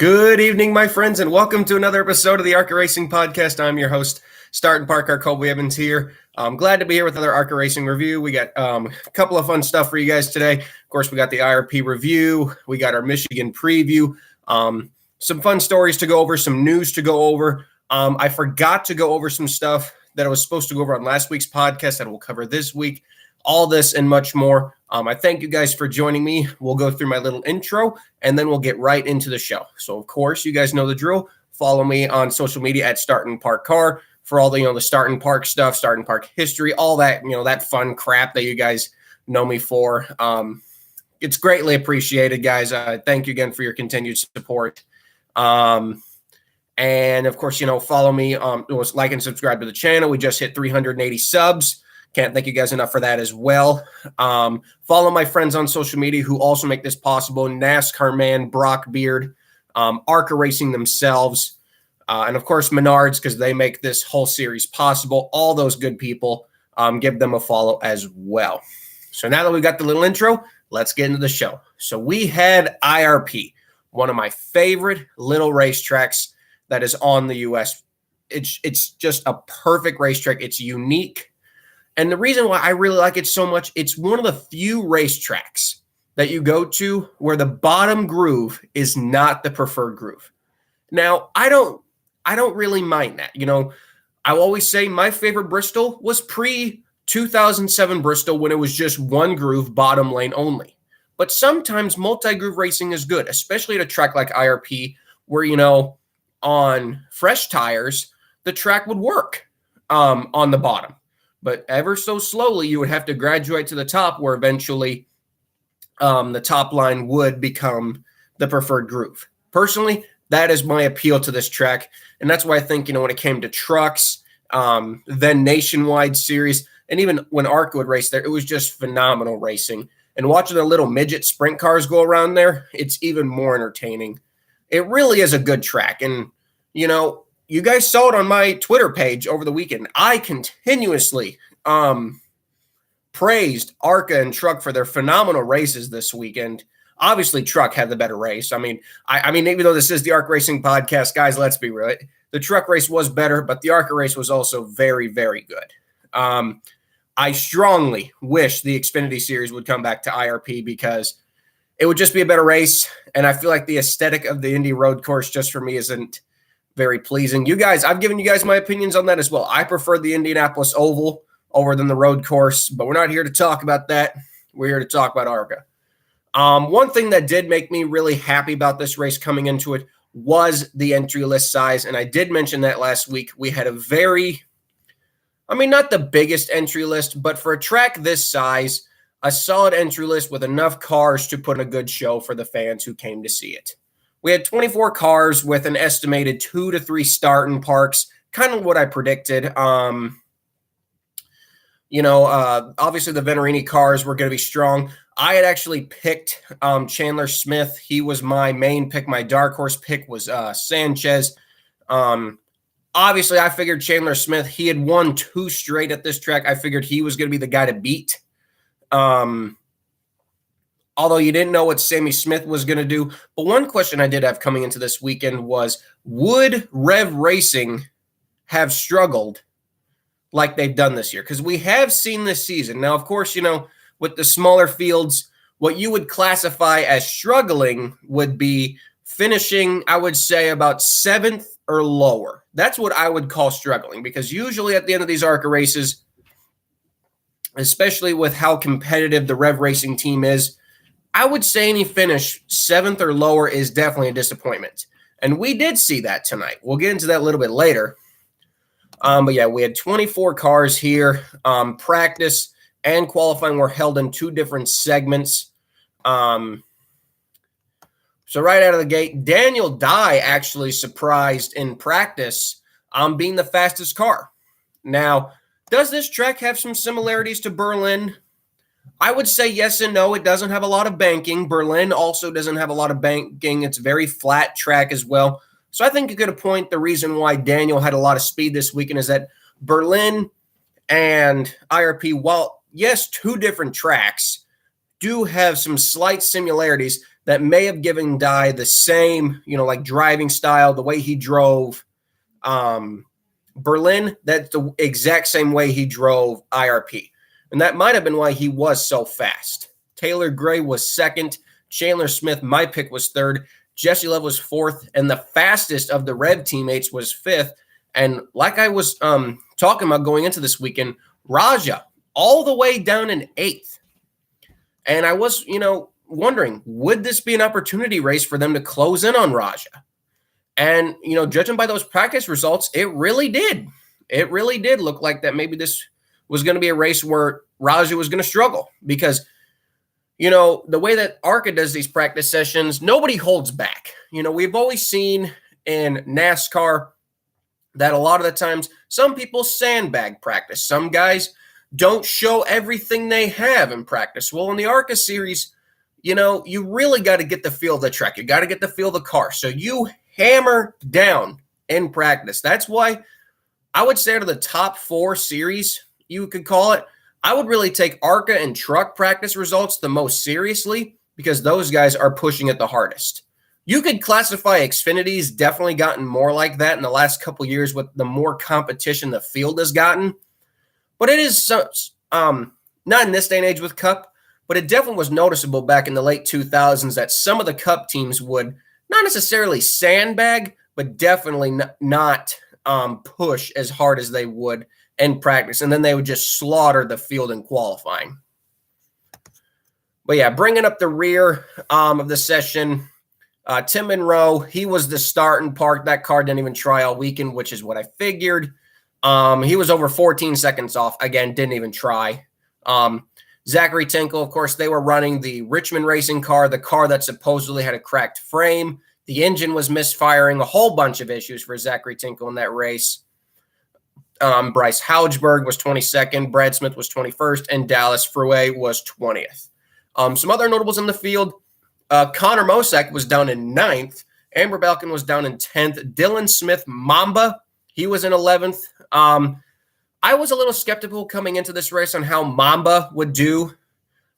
Good evening, my friends, and welcome to another episode of the ARCA Racing podcast. I'm your host, Starting Park, Colby Evans here. I'm glad to be here with another ARCA Racing review. We got a couple of fun stuff for you guys today. Of course, we got the IRP review. We got our Michigan preview. Some fun stories to go over, some news to go over. I forgot to go over some stuff that I was supposed to go over on last week's podcast that we'll cover this week. All this and much more. I thank you guys for joining me. We'll go through my little intro, and then we'll get right into the show. So, of course, you guys know the drill. Follow me on social media at Starting Park Car for all the, the Starting Park stuff, Starting Park history, all that, that fun crap that you guys know me for. It's greatly appreciated, guys. Thank you again for your continued support. And, of course, follow me. Like and subscribe to the channel. We just hit 380 subs. Can't thank you guys enough for that as well. Follow my friends on social media who also make this possible. NASCAR Man, Brock Beard, ARCA Racing themselves, and, of course, Menards, because they make this whole series possible. All those good people, give them a follow as well. So now that we've got the little intro, let's get into the show. So we had IRP, one of my favorite little racetracks that is on the U.S. It's just a perfect racetrack. It's unique. And the reason why I really like it so much, it's one of the few racetracks that you go to where the bottom groove is not the preferred groove. Now, I don't really mind that. I always say my favorite Bristol was pre-2007 Bristol when it was just one groove, bottom lane only. But sometimes multi-groove racing is good, especially at a track like IRP where, on fresh tires, the track would work on the bottom. But ever so slowly, you would have to graduate to the top where eventually the top line would become the preferred groove. Personally, that is my appeal to this track. And that's why I think, when it came to trucks, then Nationwide Series, and even when ARCA would race there, it was just phenomenal racing. And watching the little midget sprint cars go around there, it's even more entertaining. It really is a good track. And, you guys saw it on my Twitter page over the weekend. I continuously praised ARCA and Truck for their phenomenal races this weekend. Obviously, Truck had the better race. I mean, even though this is the ARCA Racing podcast, guys, let's be real. The Truck race was better, but the ARCA race was also very, very good. I strongly wish the Xfinity Series would come back to IRP because it would just be a better race, and I feel like the aesthetic of the Indy road course just for me isn't very pleasing. You guys, I've given you guys my opinions on that as well. I prefer the Indianapolis Oval over than the road course, but we're not here to talk about that. We're here to talk about ARCA. One thing that did make me really happy about this race coming into it was the entry list size, and I did mention that last week. We had a not the biggest entry list, but for a track this size, a solid entry list with enough cars to put a good show for the fans who came to see it. We had 24 cars with an estimated 2 to 3 starting parks, kind of what I predicted. Obviously the Venturini cars were going to be strong. I had actually picked Chandler Smith. He was my main pick. My dark horse pick was Sanchez. Obviously, I figured Chandler Smith, he had won 2 straight at this track. I figured he was going to be the guy to beat. Although you didn't know what Sammy Smith was going to do. But one question I did have coming into this weekend was, would Rev Racing have struggled like they've done this year? Because we have seen this season. Now, of course, with the smaller fields, what you would classify as struggling would be finishing, I would say, about 7th or lower. That's what I would call struggling, because usually at the end of these ARCA races, especially with how competitive the Rev Racing team is, I would say any finish 7th or lower is definitely a disappointment. And we did see that tonight. We'll get into that a little bit later. But yeah, we had 24 cars here. Practice and qualifying were held in 2 different segments. So right out of the gate, Daniel Dye actually surprised in practice being the fastest car. Now, does this track have some similarities to Berlin? I would say yes and no. It doesn't have a lot of banking. Berlin also doesn't have a lot of banking. It's a very flat track as well. So I think you could point the reason why Daniel had a lot of speed this weekend is that Berlin and IRP, while, yes, 2 different tracks, do have some slight similarities. that may have given Dye the same, like driving style, the way he drove Berlin, that's the exact same way he drove IRP. And that might have been why he was so fast. Taylor Gray was second. Chandler Smith, my pick, was third. Jesse Love was fourth. And the fastest of the Rev teammates was fifth. And like I was talking about going into this weekend, Raja all the way down in eighth. And I was, wondering, would this be an opportunity race for them to close in on Raja? And, judging by those practice results, it really did. It really did look like that maybe this was going to be a race where Raja was going to struggle because, the way that ARCA does these practice sessions, nobody holds back. We've always seen in NASCAR that a lot of the times some people sandbag practice. Some guys don't show everything they have in practice. Well, in the ARCA series, you really got to get the feel of the track. You got to get the feel of the car. So you hammer down in practice. That's why I would say to the top 4 series, you could call it, I would really take ARCA and truck practice results the most seriously because those guys are pushing it the hardest. You could classify Xfinity's definitely gotten more like that in the last couple years with the more competition the field has gotten. But it is not in this day and age with Cup, but it definitely was noticeable back in the late 2000s that some of the Cup teams would not necessarily sandbag, but definitely not push as hard as they would in practice. And then they would just slaughter the field in qualifying. But yeah, bringing up the rear of the session, Tim Monroe, he was the start and park. That car didn't even try all weekend, which is what I figured. He was over 14 seconds off. Again, didn't even try. Zachary Tinkle, of course, they were running the Richmond racing car, the car that supposedly had a cracked frame. The engine was misfiring, a whole bunch of issues for Zachary Tinkle in that race. Bryce Houchberg was 22nd, Brad Smith was 21st, and Dallas Fruet was 20th. Some other notables in the field, Connor Mosak was down in 9th. Amber Balkin was down in 10th. Dylan Smith, MAMBA, he was in 11th. I was a little skeptical coming into this race on how MAMBA would do.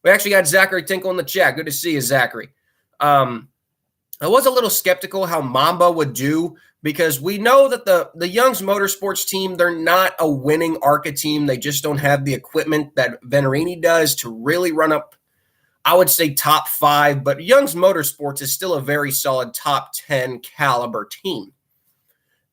We actually got Zachary Tinkle in the chat. Good to see you, Zachary. I was a little skeptical how MAMBA would do because we know that the Young's Motorsports team, they're not a winning ARCA team. They just don't have the equipment that Venturini does to really run up, I would say, top 5. But Young's Motorsports is still a very solid top 10 caliber team.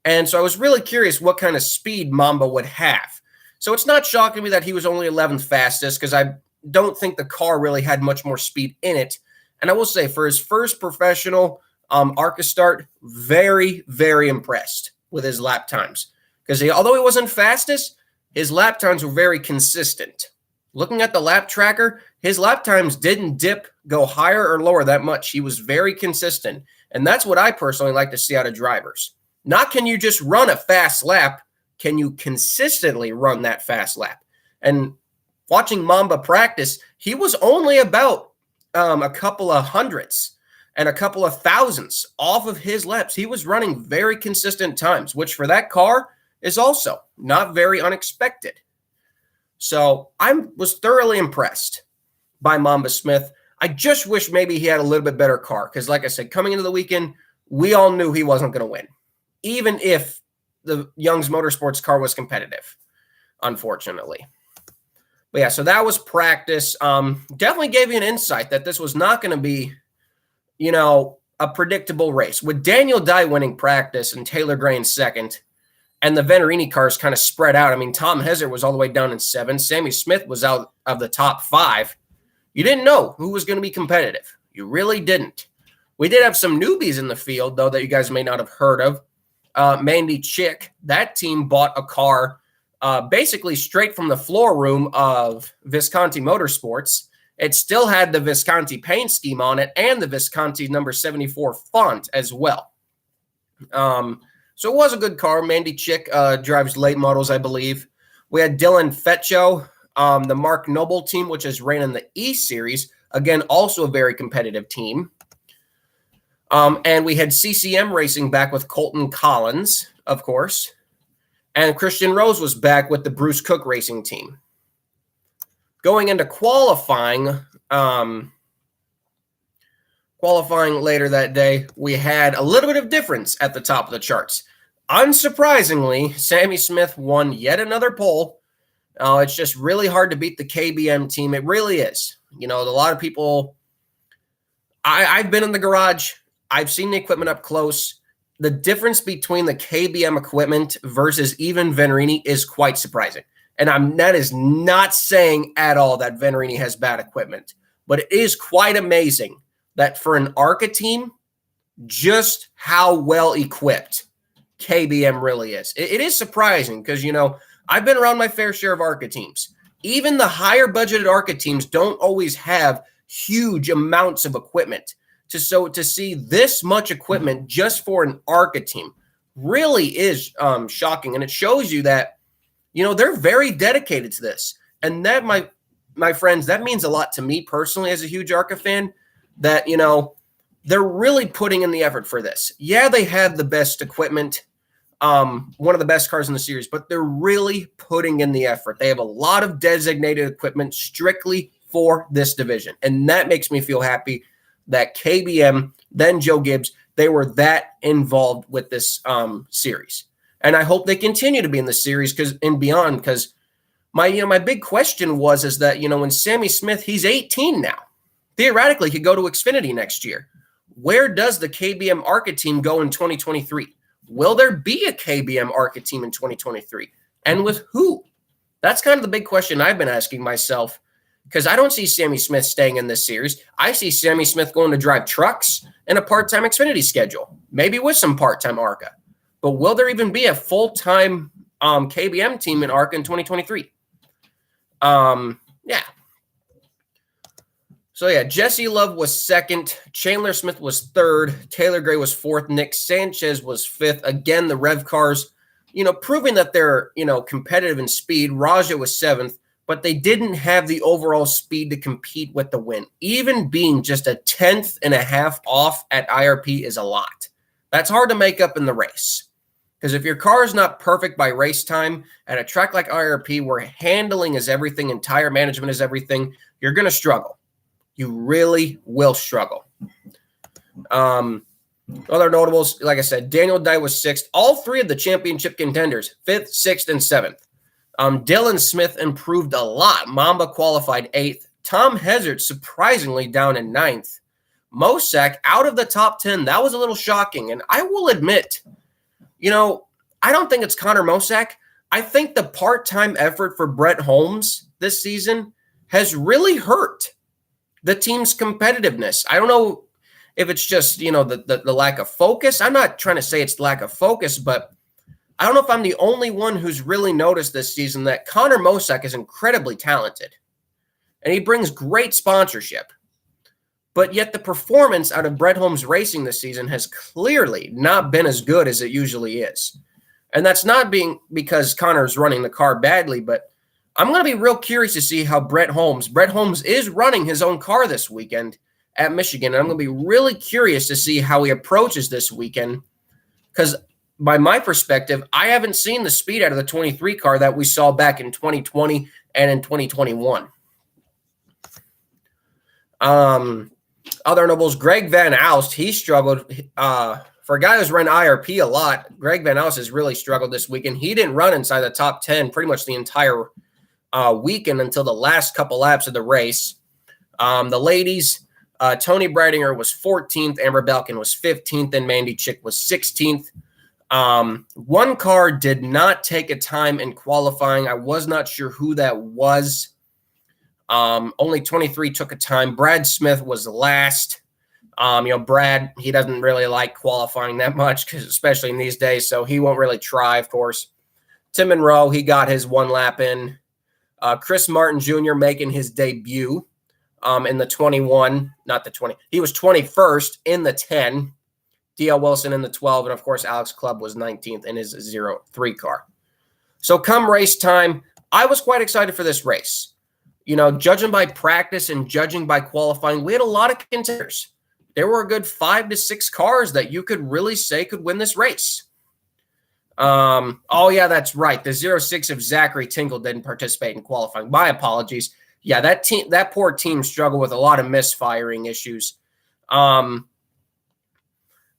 And so I was really curious what kind of speed MAMBA would have. So it's not shocking to me that he was only 11th fastest because I don't think the car really had much more speed in it. And I will say, for his first professional ARCA start, very, very impressed with his lap times. Because although he wasn't fastest, his lap times were very consistent. Looking at the lap tracker, his lap times didn't go higher or lower that much. He was very consistent. And that's what I personally like to see out of drivers. Not can you just run a fast lap, can you consistently run that fast lap? And watching MAMBA practice, he was only about a couple of hundredths and a couple of thousandths off of his laps. He was running very consistent times, which for that car is also not very unexpected. So I was thoroughly impressed by MAMBA Smith. I just wish maybe he had a little bit better car because, like I said, coming into the weekend, we all knew he wasn't going to win, even if the Young's Motorsports car was competitive, unfortunately. But yeah, so that was practice. Definitely gave you an insight that this was not going to be, a predictable race. With Daniel Dye winning practice and Taylor Gray in second, and the Venturini cars kind of spread out. I mean, Tom Hezzer was all the way down in 7. Sammy Smith was out of the top 5. You didn't know who was going to be competitive. You really didn't. We did have some newbies in the field, though, that you guys may not have heard of. Mandy Chick, that team bought a car basically straight from the floor room of Visconti Motorsports. It still had the Visconti paint scheme on it and the Visconti number 74 font as well. So it was a good car. Mandy Chick drives late models, I believe. We had Dylan Fetcho, the Mark Noble team, which is ran in the E Series. Again, also a very competitive team. And we had CCM Racing back with Colton Collins, of course. And Christian Rose was back with the Bruce Cook Racing team. Going into qualifying, qualifying later that day, we had a little bit of difference at the top of the charts. Unsurprisingly, Sammy Smith won yet another pole. It's just really hard to beat the KBM team. It really is. A lot of people, I've been in the garage. I've seen the equipment up close. The difference between the KBM equipment versus even Venturini is quite surprising. And that is not saying at all that Venturini has bad equipment, but it is quite amazing that for an ARCA team, just how well equipped KBM really is. It is surprising because, I've been around my fair share of ARCA teams. Even the higher budgeted ARCA teams don't always have huge amounts of equipment. So to see this much equipment just for an ARCA team really is shocking. And it shows you that, they're very dedicated to this. And that, my friends, that means a lot to me personally as a huge ARCA fan, that, they're really putting in the effort for this. Yeah, they have the best equipment, one of the best cars in the series, but they're really putting in the effort. They have a lot of designated equipment strictly for this division. And that makes me feel happy that KBM, then Joe Gibbs, they were that involved with this series. And I hope they continue to be in the series and beyond, because my big question is that, when Sammy Smith, he's 18 now, theoretically could go to Xfinity next year. Where does the KBM ARCA team go in 2023? Will there be a KBM ARCA team in 2023? And with who? That's kind of the big question I've been asking myself, because I don't see Sammy Smith staying in this series. I see Sammy Smith going to drive trucks and a part-time Xfinity schedule, maybe with some part-time ARCA. But will there even be a full-time KBM team in ARCA in 2023? Yeah. So, yeah, Jesse Love was second. Chandler Smith was third. Taylor Gray was fourth. Nick Sanchez was fifth. Again, the Rev cars, proving that they're, competitive in speed. Raja was seventh, but they didn't have the overall speed to compete with the win. Even being just a 10th and a half off at IRP is a lot. That's hard to make up in the race. Because if your car is not perfect by race time at a track like IRP, where handling is everything and tire management is everything, you're going to struggle. You really will struggle. Other notables, like I said, Daniel Dye was sixth. All three of the championship contenders, fifth, sixth, and seventh. Dylan Smith improved a lot. MAMBA qualified eighth. Tom Hazard surprisingly down in ninth. Mosak out of the top 10. That was a little shocking. And I will admit, I don't think it's Connor Mosak. I think the part-time effort for Brett Holmes this season has really hurt the team's competitiveness. I don't know if it's just, the lack of focus. I'm not trying to say it's lack of focus, but I don't know if I'm the only one who's really noticed this season that Connor Mosak is incredibly talented and he brings great sponsorship. But yet the performance out of Brett Holmes Racing this season has clearly not been as good as it usually is. And that's not being because Connor's running the car badly, but I'm going to be real curious to see how Brett Holmes is running his own car this weekend at Michigan. And I'm going to be really curious to see how he approaches this weekend, because by my perspective, I haven't seen the speed out of the 23 car that we saw back in 2020 and in 2021. Other nobles, Greg Van Alst, he struggled. For a guy who's run IRP a lot, Greg Van Alst has really struggled this weekend. He didn't run inside the top 10 pretty much the entire weekend until the last couple laps of the race. The ladies, Tony Breidinger was 14th, Amber Belkin was 15th, and Mandy Chick was 16th. One car did not take a time in qualifying. I was not sure who that was. Only 23 took a time. Brad Smith was last. Brad, he doesn't really like qualifying that much, because especially in these days, so he won't really try, of course. Tim Monroe, he got his one lap in. Chris Martin Jr. making his debut in the 21, not the 20. He was 21st in the 10. D.L. Wilson in the 12, and of course, Alex Clubb was 19th in his 0-3 car. So come race time, I was quite excited for this race. Judging by practice and judging by qualifying, we had a lot of contenders. There were a good 5 to 6 cars that you could really say could win this race. Oh, yeah, that's right. The 06 of Zachary Tingle didn't participate in qualifying. My apologies. Yeah, that poor team struggled with a lot of misfiring issues.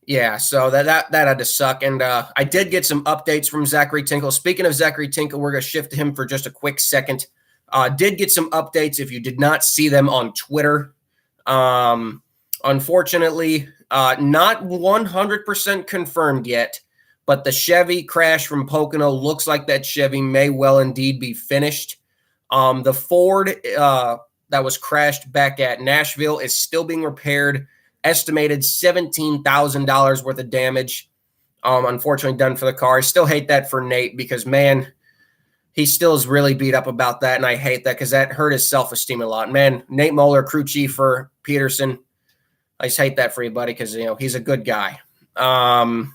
Yeah, so that had to suck. And I did get some updates from Zachary Tinkle. Speaking of Zachary Tinkle, we're going to shift to him for just a quick second. Did get some updates if you did not see them on Twitter. Unfortunately, not 100% confirmed yet, but the Chevy crash from Pocono looks like that Chevy may well indeed be finished. The Ford that was crashed back at Nashville is still being repaired. Estimated $17,000 worth of damage. Unfortunately done for the car. I still hate that for Nate because, man, he still is really beat up about that, and I hate that because that hurt his self-esteem a lot. Man, Nate Moeller, crew chief for Peterson, I just hate that for you, buddy, because, he's a good guy. And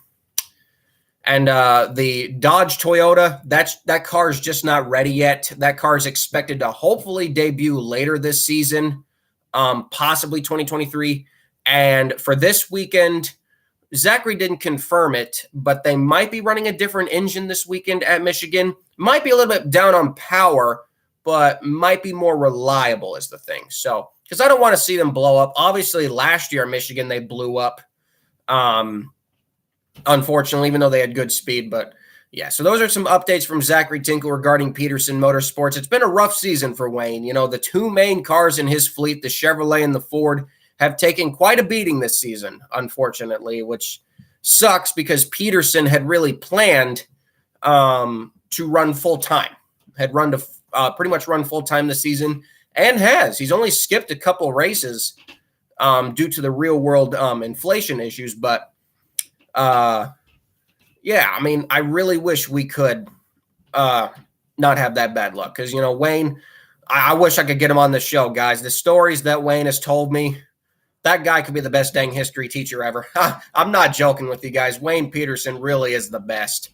the Dodge Toyota, that car is just not ready yet. That car is expected to hopefully debut later this season, possibly 2023. And for this weekend, Zachary didn't confirm it, but they might be running a different engine this weekend at Michigan. Might be a little bit down on power, but might be more reliable is the thing. So, because I don't want to see them blow up. Obviously, last year in Michigan, they blew up, unfortunately, even though they had good speed. But, yeah, so those are some updates from Zachary Tinkle regarding Peterson Motorsports. It's been a rough season for Wayne. The two main cars in his fleet, the Chevrolet and the Ford, have taken quite a beating this season, unfortunately, which sucks because Peterson had really planned to run full-time, pretty much run full-time this season, and has. He's only skipped a couple races due to the real-world inflation issues, but, yeah, I mean, I really wish we could not have that bad luck because, Wayne, I wish I could get him on the show, guys. The stories that Wayne has told me, that guy could be the best dang history teacher ever. I'm not joking with you guys. Wayne Peterson really is the best.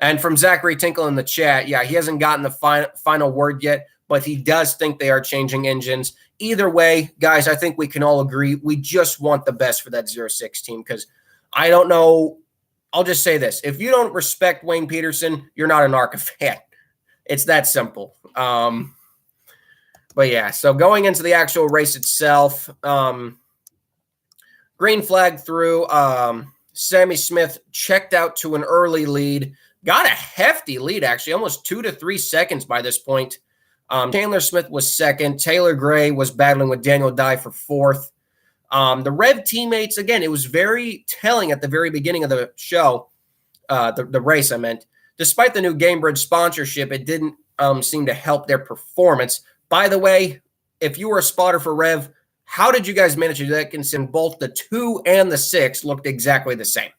And from Zachary Tinkle in the chat, yeah, he hasn't gotten the final word yet, but he does think they are changing engines. Either way, guys, I think we can all agree we just want the best for that 06 team because I don't know. I'll just say this. If you don't respect Wayne Peterson, you're not an ARCA fan. It's that simple. But yeah, so going into the actual race itself, green flag through. Sammy Smith checked out to an early lead. Got a hefty lead, actually, almost 2 to 3 seconds by this point. Chandler Smith was second. Taylor Gray was battling with Daniel Dye for fourth. The Rev teammates, again, it was very telling at the very beginning of the show, the race, I meant. Despite the new Gamebridge sponsorship, it didn't seem to help their performance. By the way, if you were a spotter for Rev, how did you guys manage to do that considering both the 2 and the 6 looked exactly the same?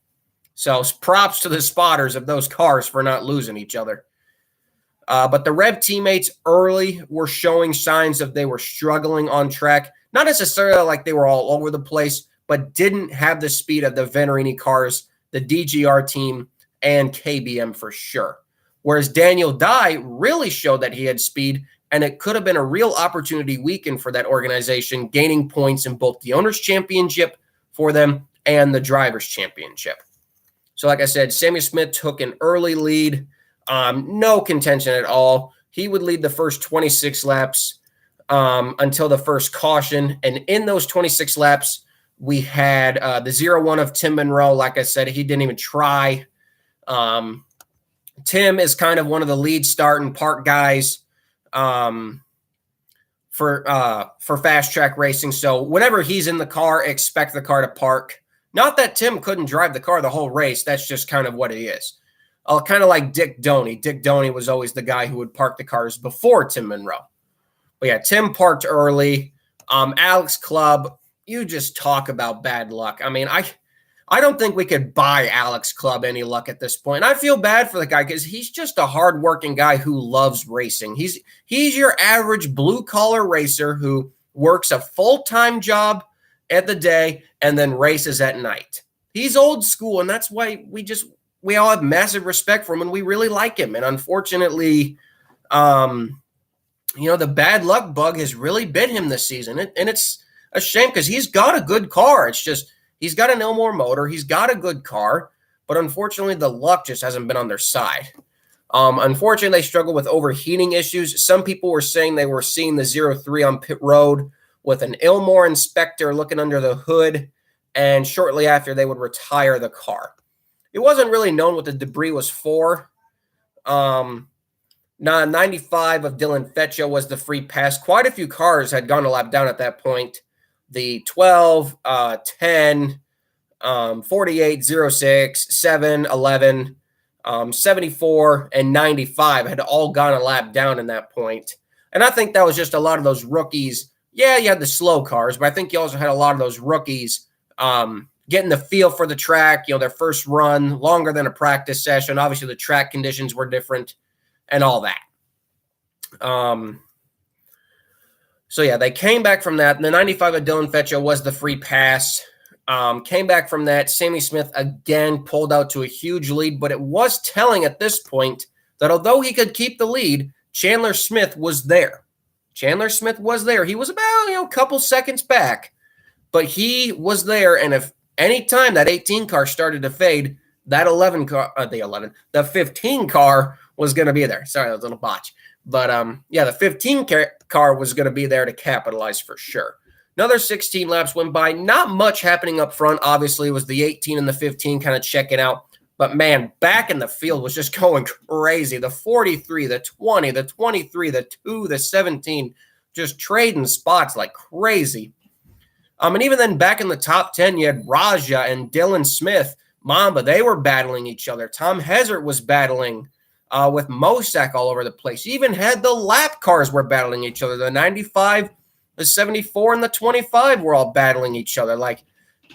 So props to the spotters of those cars for not losing each other. But the Rev teammates early were showing signs of they were struggling on track. Not necessarily like they were all over the place, but didn't have the speed of the Venturini cars, the DGR team, and KBM for sure. Whereas Daniel Dye really showed that he had speed, and it could have been a real opportunity weekend for that organization, gaining points in both the Owners' Championship for them and the Drivers' Championship. So like I said, Sammy Smith took an early lead, no contention at all. He would lead the first 26 laps until the first caution. And in those 26 laps, we had the 0-1 of Tim Monroe. Like I said, he didn't even try. Tim is kind of one of the lead start and park guys for fast track racing. So whenever he's in the car, expect the car to park. Not that Tim couldn't drive the car the whole race. That's just kind of what it is. Kind of like Dick Doney. Dick Doney was always the guy who would park the cars before Tim Monroe. But yeah, Tim parked early. Alex Clubb, you just talk about bad luck. I mean, I don't think we could buy Alex Clubb any luck at this point. And I feel bad for the guy because he's just a hardworking guy who loves racing. He's your average blue-collar racer who works a full-time job at the day and then races at night. He's old school, and that's why we all have massive respect for him, and we really like him. And unfortunately, the bad luck bug has really bit him this season. And it's a shame because he's got a good car. It's just he's got an Elmore motor. He's got a good car. But unfortunately, the luck just hasn't been on their side. Unfortunately, they struggle with overheating issues. Some people were saying they were seeing the 0-3 on pit road with an Ilmore inspector looking under the hood, and shortly after they would retire the car. It wasn't really known what the debris was for. 95 of Dylan Feccia was the free pass. Quite a few cars had gone a lap down at that point. The 12, 10, 48, 06, 7, 11, 74, and 95 had all gone a lap down in that point. And I think that was just a lot of those rookies. Yeah, you had the slow cars, but I think you also had a lot of those rookies getting the feel for the track, their first run, longer than a practice session. Obviously, the track conditions were different and all that. So, yeah, they came back from that. And the 95 of Dylan Feccia was the free pass. Came back from that. Sammy Smith again pulled out to a huge lead, but it was telling at this point that although he could keep the lead, Chandler Smith was there. Chandler Smith was there. He was about, a couple seconds back, but he was there. And if any time that 18 car started to fade, that the 15 car was going to be there. Sorry, that was a little botch. But, the 15 car was going to be there to capitalize for sure. Another 16 laps went by. Not much happening up front. Obviously, it was the 18 and the 15 kind of checking out. But, man, back in the field was just going crazy. The 43, the 20, the 23, the 2, the 17, just trading spots like crazy. And even then back in the top 10, you had Raja and Dylan Smith, MAMBA. They were battling each other. Tom Hezert was battling with Mosak all over the place. You even had the lap cars were battling each other. The 95, the 74, and the 25 were all battling each other. Like,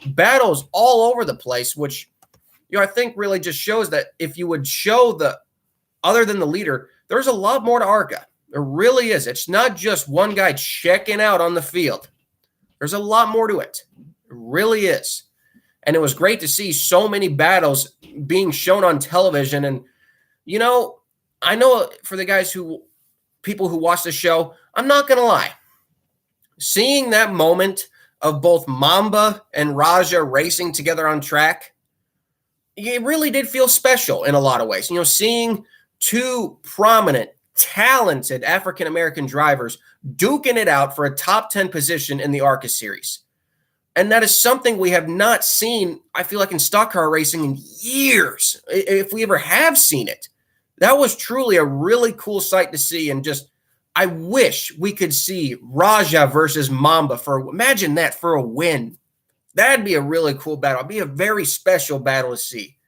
battles all over the place, which, I think really just shows that if you would show other than the leader, there's a lot more to ARCA. There really is. It's not just one guy checking out on the field. There's a lot more to it. It really is. And it was great to see so many battles being shown on television. And, I know for the people who watch the show, I'm not going to lie. Seeing that moment of both MAMBA and Raja racing together on track, it really did feel special in a lot of ways. Seeing two prominent, talented African-American drivers duking it out for a top 10 position in the ARCA series. And that is something we have not seen, I feel like, in stock car racing in years, if we ever have seen it. That was truly a really cool sight to see. And just, I wish we could see Raja versus MAMBA imagine that, for a win. That'd be a really cool battle. It'd be a very special battle to see.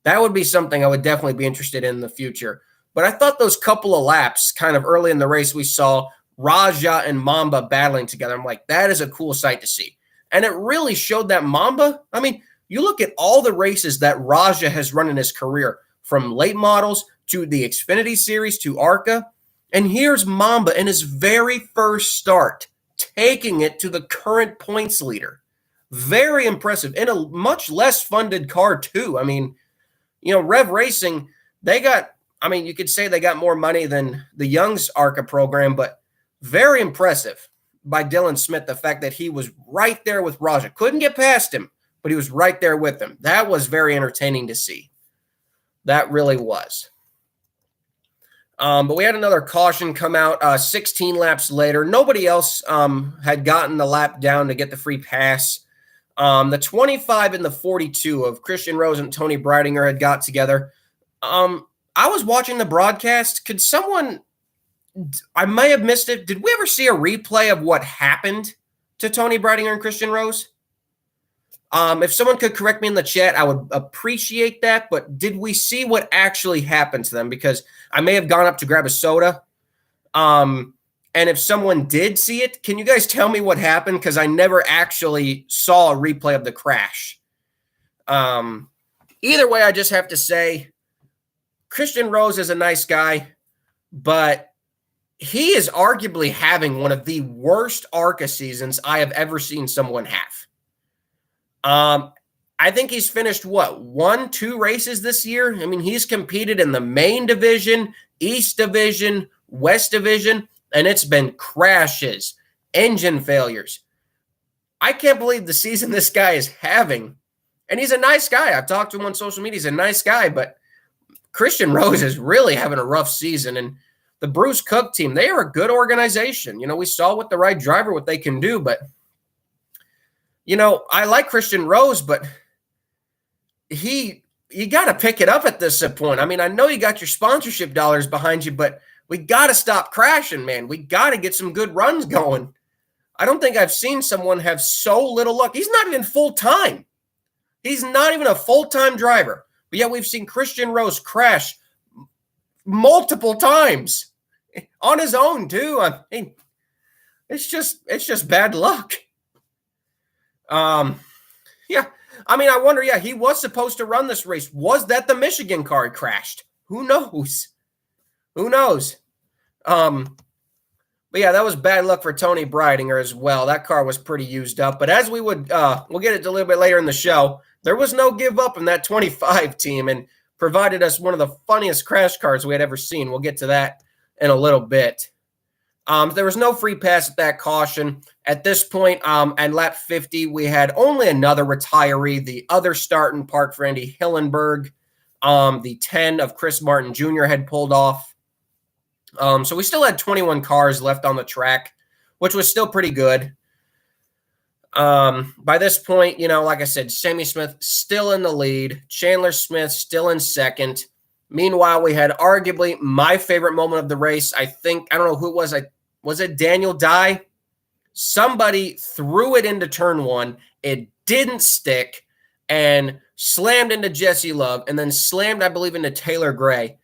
That would be something I would definitely be interested in the future. But I thought those couple of laps kind of early in the race, we saw Raja and MAMBA battling together. I'm like, that is a cool sight to see. And it really showed that MAMBA, you look at all the races that Raja has run in his career, from late models to the Xfinity Series to ARCA. And here's MAMBA in his very first start, taking it to the current points leader. Very impressive. In a much less funded car, too. Rev Racing, you could say they got more money than the Young's ARCA program, but very impressive by Dylan Smith, the fact that he was right there with Raja. Couldn't get past him, but he was right there with him. That was very entertaining to see. That really was. But we had another caution come out 16 laps later. Nobody else had gotten the lap down to get the free pass. The 25 and the 42 of Christian Rose and Tony Breidinger had got together. I was watching the broadcast. Could someone, I may have missed it. Did we ever see a replay of what happened to Tony Breidinger and Christian Rose? If someone could correct me in the chat, I would appreciate that. But did we see what actually happened to them? Because I may have gone up to grab a soda. And if someone did see it, can you guys tell me what happened? Because I never actually saw a replay of the crash. Either way, I just have to say, Christian Rose is a nice guy, but he is arguably having one of the worst ARCA seasons I have ever seen someone have. I think he's finished, 1-2 races this year? He's competed in the main division, East Division, West Division, and it's been crashes, engine failures. I can't believe the season this guy is having. And he's a nice guy. I've talked to him on social media. He's a nice guy, but Christian Rose is really having a rough season. And the Bruce Cook team, they are a good organization. We saw with the right driver what they can do, but, I like Christian Rose, but you got to pick it up at this point. I mean, I know you got your sponsorship dollars behind you, but we got to stop crashing, man. We got to get some good runs going. I don't think I've seen someone have so little luck. He's not even full-time. He's not even a full-time driver. But yet we've seen Christian Rose crash multiple times on his own too. I mean, it's just bad luck. Yeah. I mean, I wonder, he was supposed to run this race. Was that the Michigan car he crashed? Who knows? But yeah, that was bad luck for Tony Breidinger as well. That car was pretty used up. But as we'll get it a little bit later in the show, there was no give up in that 25 team and provided us one of the funniest crash cars we had ever seen. We'll get to that in a little bit. There was no free pass at that caution. At this point, at lap 50, we had only another retiree, the other start in park for Andy Hillenberg. The 10 of Chris Martin Jr. had pulled off. So we still had 21 cars left on the track, which was still pretty good. By this point, like I said, Sammy Smith still in the lead, Chandler Smith still in second. Meanwhile, we had arguably my favorite moment of the race. I don't know who it was. Was it Daniel Dye? Somebody threw it into turn one. It didn't stick and slammed into Jesse Love and then slammed, I believe, into Taylor Gray.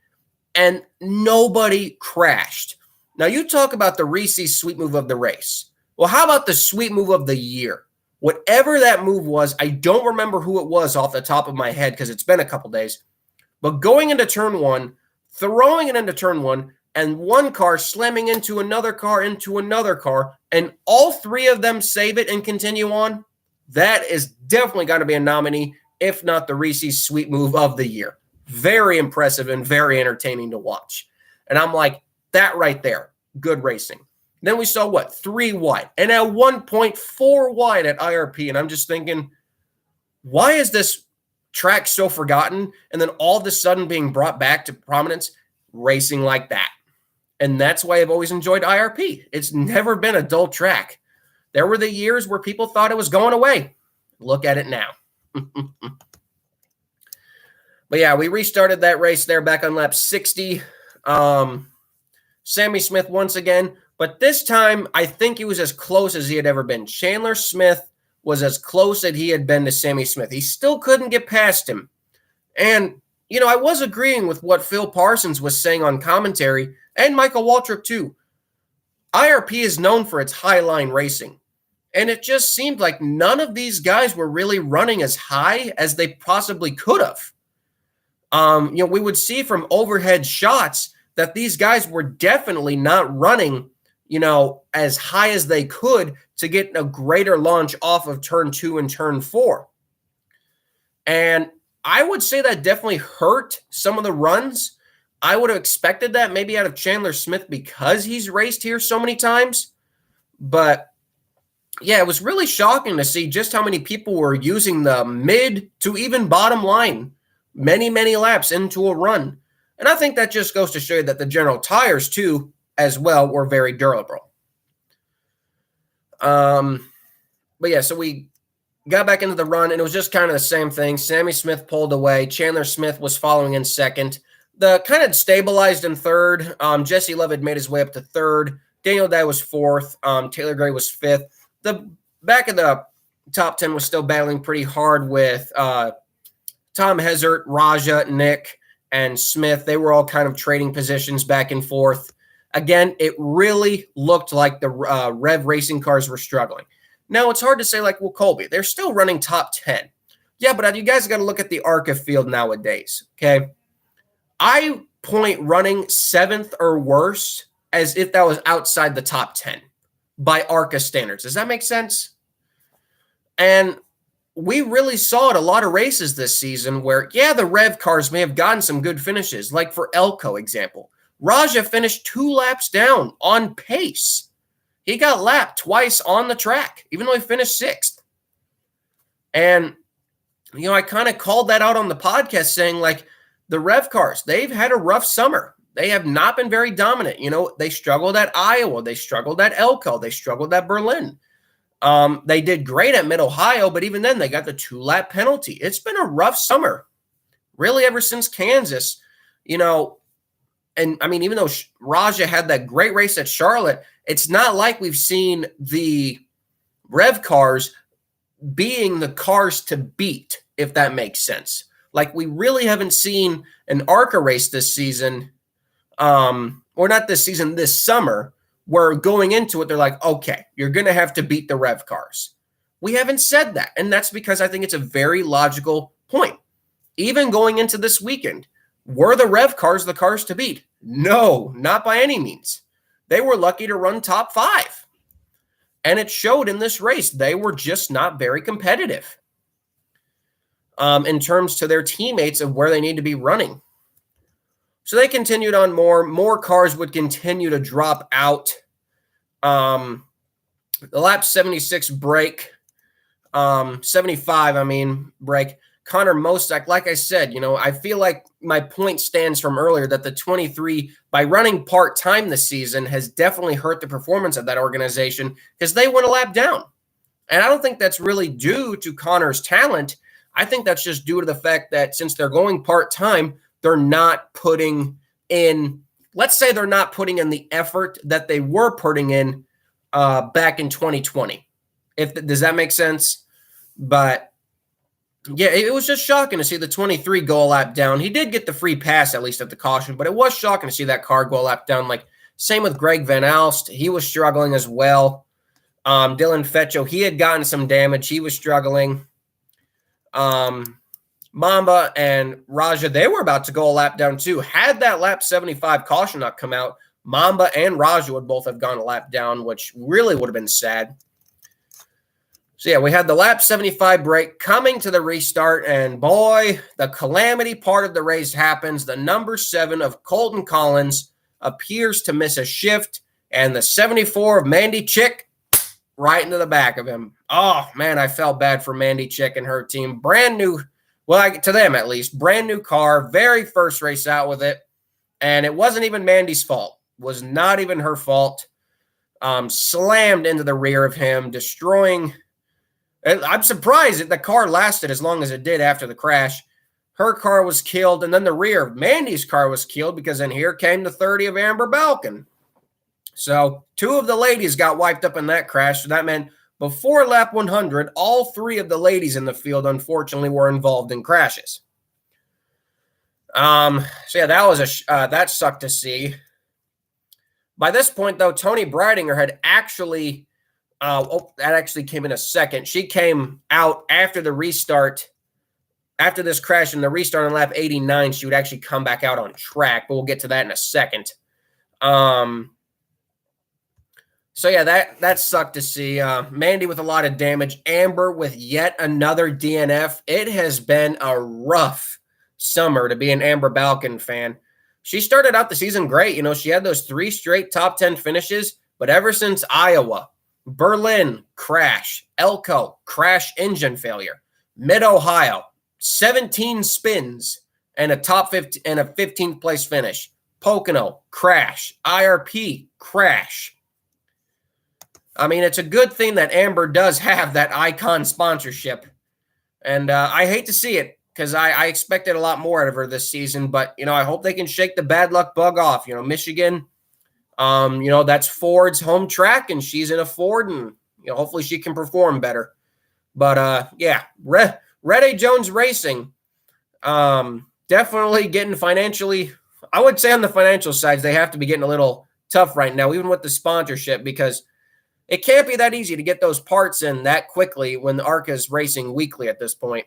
And nobody crashed. Now, you talk about the Reese's sweet move of the race. Well, how about the sweet move of the year? Whatever that move was, I don't remember who it was off the top of my head because it's been a couple days. But going into turn one, throwing it into turn one, and one car slamming into another car, and all three of them save it and continue on, that is definitely got to be a nominee, if not the Reese's sweet move of the year. Very impressive and very entertaining to watch. And I'm like, that right there, good racing. Then we saw 3 wide, and at one point 4 wide at IRP. And I'm just thinking, why is this track so forgotten? And then all of a sudden being brought back to prominence, racing like that. And that's why I've always enjoyed IRP. It's never been a dull track. There were the years where people thought it was going away. Look at it now. But yeah, we restarted that race there back on lap 60. Sammy Smith once again, but this time I think he was as close as he had ever been. Chandler Smith was as close as he had been to Sammy Smith. He still couldn't get past him. And, I was agreeing with what Phil Parsons was saying on commentary, and Michael Waltrip too. IRP is known for its high line racing. And it just seemed like none of these guys were really running as high as they possibly could have. We would see from overhead shots that these guys were definitely not running, as high as they could to get a greater launch off of turn 2 and turn 4. And I would say that definitely hurt some of the runs. I would have expected that maybe out of Chandler Smith because he's raced here so many times. But yeah, it was really shocking to see just how many people were using the mid to even bottom line many, many laps into a run. And I think that just goes to show you that the General tires, too, as well, were very durable. But yeah, so we got back into the run, and it was just kind of the same thing. Sammy Smith pulled away. Chandler Smith was following in second. The kind of stabilized in third. Jesse Love had made his way up to third. Daniel Dye was fourth. Taylor Gray was fifth. The back of the top 10 was still battling pretty hard with Tom Hezert, Raja, Nick, and Smith. They were all kind of trading positions back and forth. Again, it really looked like the Rev racing cars were struggling. Now, it's hard to say well, Colby, they're still running top 10. Yeah, but you guys got to look at the ARCA field nowadays, okay? I point running 7th or worse as if that was outside the top 10 by ARCA standards. Does that make sense? And we really saw it a lot of races this season where, the Rev cars may have gotten some good finishes, like for Elko example. Raja finished 2 laps down on pace. He got lapped twice on the track, even though he finished 6th. And, I kind of called that out on the podcast saying, the Rev cars, they've had a rough summer. They have not been very dominant. They struggled at Iowa. They struggled at Elko. They struggled at Berlin. They did great at Mid-Ohio, but even then they got the 2-lap penalty. It's been a rough summer, really, ever since Kansas. And I mean, even though Raja had that great race at Charlotte, it's not like we've seen the Rev cars being the cars to beat, if that makes sense. Like, we really haven't seen an ARCA race this season, or not this season, this summer, where going into it, they're like, okay, you're going to have to beat the Rev cars. We haven't said that, and that's because I think it's a very logical point. Even going into this weekend, were the Rev cars the cars to beat? No, not by any means. They were lucky to run top 5. And it showed in this race. They were just not very competitive in terms to their teammates of where they need to be running. So they continued on more cars would continue to drop out. The lap 76 break, 75, break. Connor Mosek, like I said, I feel like my point stands from earlier that the 23, by running part-time this season, has definitely hurt the performance of that organization because they went a lap down. And I don't think that's really due to Connor's talent. I think that's just due to the fact that since they're going part-time, they're not putting in, let's say they're not putting in the effort that they were putting in back in 2020. Does that make sense? But yeah, it was just shocking to see the 23 go a lap down. He did get the free pass, at least at the caution, but it was shocking to see that car go a lap down. Like, same with Greg Van Alst. He was struggling as well. Dylan Fetcho, he had gotten some damage. He was struggling. MAMBA and Raja, they were about to go a lap down too. Had that lap 75 caution not come out, MAMBA and Raja would both have gone a lap down, which really would have been sad. So, yeah, we had the lap 75 break coming to the restart, and boy, the calamity part of the race happens. The number 7 of Colton Collins appears to miss a shift, and the 74 of Mandy Chick right into the back of him. Oh, man, I felt bad for Mandy Chick and her team. Brand new, well, to them at least, brand new car, very first race out with it, and it wasn't even Mandy's fault. Was not even her fault. Slammed into the rear of him, destroying. I'm surprised that the car lasted as long as it did after the crash. Her car was killed, and then the rear of Mandy's car was killed because then here came the 30 of Amber Balkin. So 2 of the ladies got wiped up in that crash. So that meant before lap 100, all 3 of the ladies in the field, unfortunately, were involved in crashes. So yeah, that sucked to see. By this point, though, Tony Breidinger had actually. That actually came in a second. She came out after the restart, after this crash and the restart on lap 89. She would actually come back out on track, but we'll get to that in a second. So yeah, that sucked to see. Mandy with a lot of damage. Amber with yet another DNF. It has been a rough summer to be an Amber Balkin fan. She started out the season great. She had those 3 straight top 10 finishes, but ever since Iowa, Berlin, crash. Elko, crash engine failure. Mid-Ohio, 17 spins and a top 15 and a 15th place finish. Pocono, crash. IRP, crash. It's a good thing that Amber does have that Icon sponsorship. And I hate to see it because I expected a lot more out of her this season. But, I hope they can shake the bad luck bug off. Michigan, that's Ford's home track, and she's in a Ford, and hopefully she can perform better. But yeah, Red A. Jones Racing, definitely getting financially. I would say on the financial sides, they have to be getting a little tough right now, even with the sponsorship, because it can't be that easy to get those parts in that quickly when ARCA is racing weekly at this point.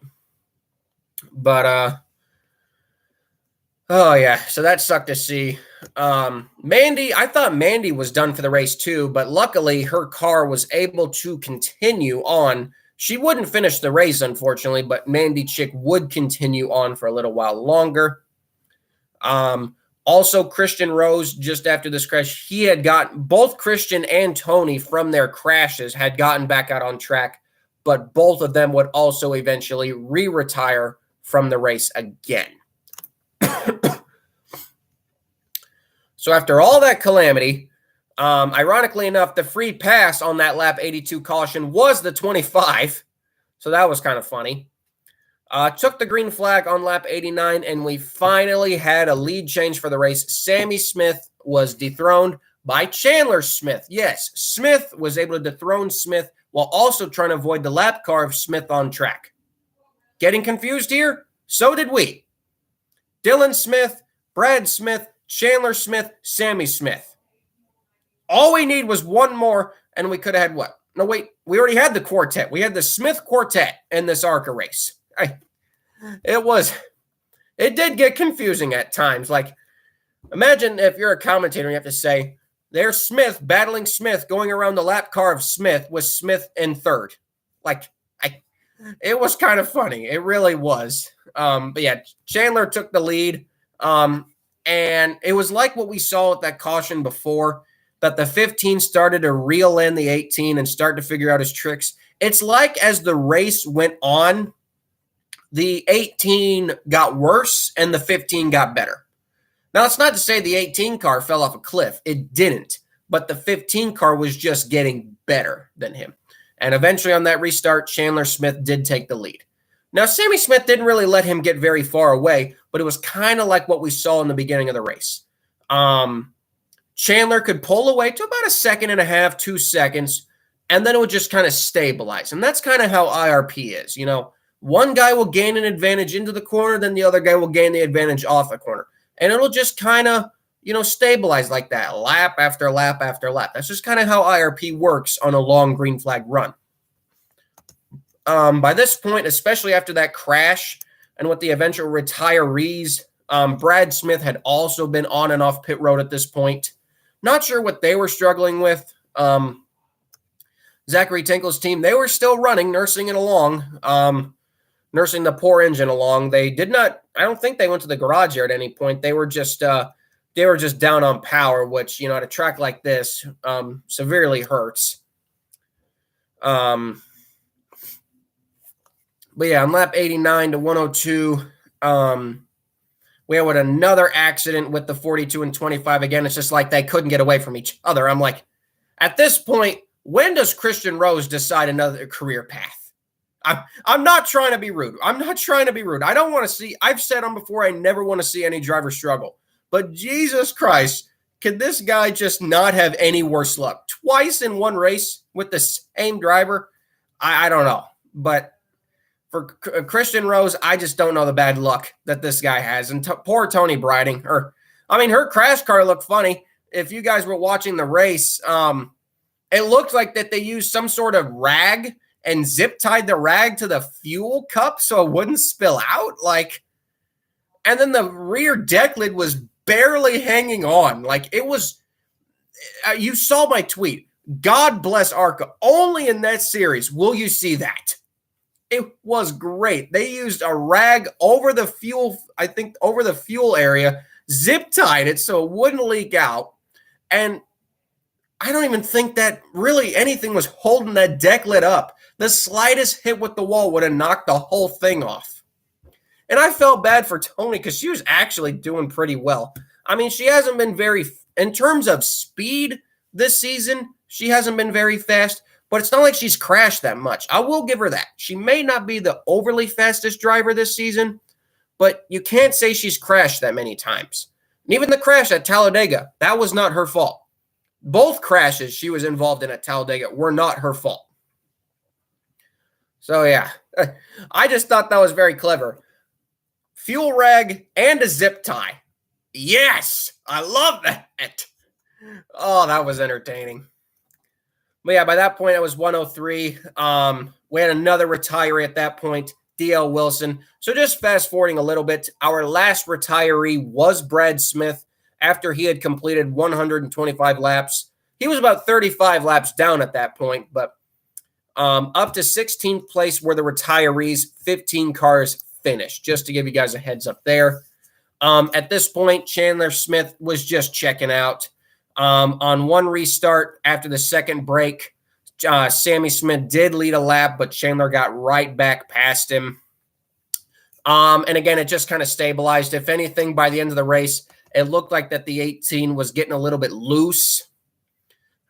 But oh yeah, so that sucked to see. Mandy, I thought Mandy was done for the race too, but luckily her car was able to continue on. She wouldn't finish the race, unfortunately, but Mandy Chick would continue on for a little while longer. Also, Christian Rose, just after this crash, he had gotten both Christian and Tony from their crashes had gotten back out on track, but both of them would also eventually re-retire from the race again. So after all that calamity, ironically enough, the free pass on that lap 82 caution was the 25. So that was kind of funny. Took the green flag on lap 89, and we finally had a lead change for the race. Sammy Smith was dethroned by Chandler Smith. Yes, Smith was able to dethrone Smith while also trying to avoid the lap car of Smith on track. Getting confused here? So did we. Dylan Smith, Brad Smith, Chandler Smith, Sammy Smith. All we need was one more, and we could have had what? No, wait, we already had the quartet. We had the Smith quartet in this ARCA race. It did get confusing at times. Like, imagine if you're a commentator and you have to say, there's Smith battling Smith going around the lap car of Smith with Smith in third. Like, it was kind of funny. It really was. But yeah, Chandler took the lead. And it was like what we saw with that caution before, that the 15 started to reel in the 18 and start to figure out his tricks. It's like as the race went on, the 18 got worse and the 15 got better. Now, it's not to say the 18 car fell off a cliff. It didn't. But the 15 car was just getting better than him. And eventually on that restart, Chandler Smith did take the lead. Now, Sammy Smith didn't really let him get very far away, but it was kind of like what we saw in the beginning of the race. Chandler could pull away to about 1.5 seconds, 2 seconds, and then it would just kind of stabilize. And that's kind of how IRP is. You know, one guy will gain an advantage into the corner, then the other guy will gain the advantage off the corner. And it'll just kind of, stabilize like that, lap after lap after lap. That's just kind of how IRP works on a long green flag run. By this point, especially after that crash and with the eventual retirees, Brad Smith had also been on and off pit road at this point. Not sure what they were struggling with. Zachary Tinkle's team, they were still running, nursing it along, nursing the poor engine along. They did not, I don't think they went to the garage here at any point. They were just down on power, which, at a track like this, severely hurts. But yeah, on lap 89 to 102, we had another accident with the 42 and 25. Again, it's just like they couldn't get away from each other. I'm like, at this point, when does Christian Rose decide another career path? I'm not trying to be rude. I don't want to see, I've said on before, I never want to see any driver struggle. But Jesus Christ, could this guy just not have any worse luck? Twice in one race with the same driver? I don't know. But for Christian Rose, I just don't know the bad luck that this guy has. And poor Tony Briding. Her crash car looked funny. If you guys were watching the race, it looked like that they used some sort of rag and zip tied the rag to the fuel cup so it wouldn't spill out. And then the rear deck lid was barely hanging on. It was, you saw my tweet. God bless ARCA. Only in that series will you see that. It was great. They used a rag over the fuel, I think over the fuel area, zip tied it so it wouldn't leak out. And I don't even think that really anything was holding that deck lid up. The slightest hit with the wall would have knocked the whole thing off. And I felt bad for Tony because she was actually doing pretty well. She hasn't been in terms of speed this season, she hasn't been very fast, but it's not like she's crashed that much. I will give her that. She may not be the overly fastest driver this season, but you can't say she's crashed that many times. And even the crash at Talladega, that was not her fault. Both crashes she was involved in at Talladega were not her fault. So yeah, I just thought that was very clever. Fuel rag and a zip tie. Yes, I love that. Oh, that was entertaining. But yeah, by that point, it was 103. We had another retiree at that point, D.L. Wilson. So just fast forwarding a little bit, our last retiree was Brad Smith after he had completed 125 laps. He was about 35 laps down at that point, but up to 16th place were the retirees. 15 cars finished, just to give you guys a heads up there. At this point, Chandler Smith was just checking out. On one restart after the second break, Sammy Smith did lead a lap, but Chandler got right back past him. And again, it just kind of stabilized. If anything, by the end of the race, it looked like that the 18 was getting a little bit loose.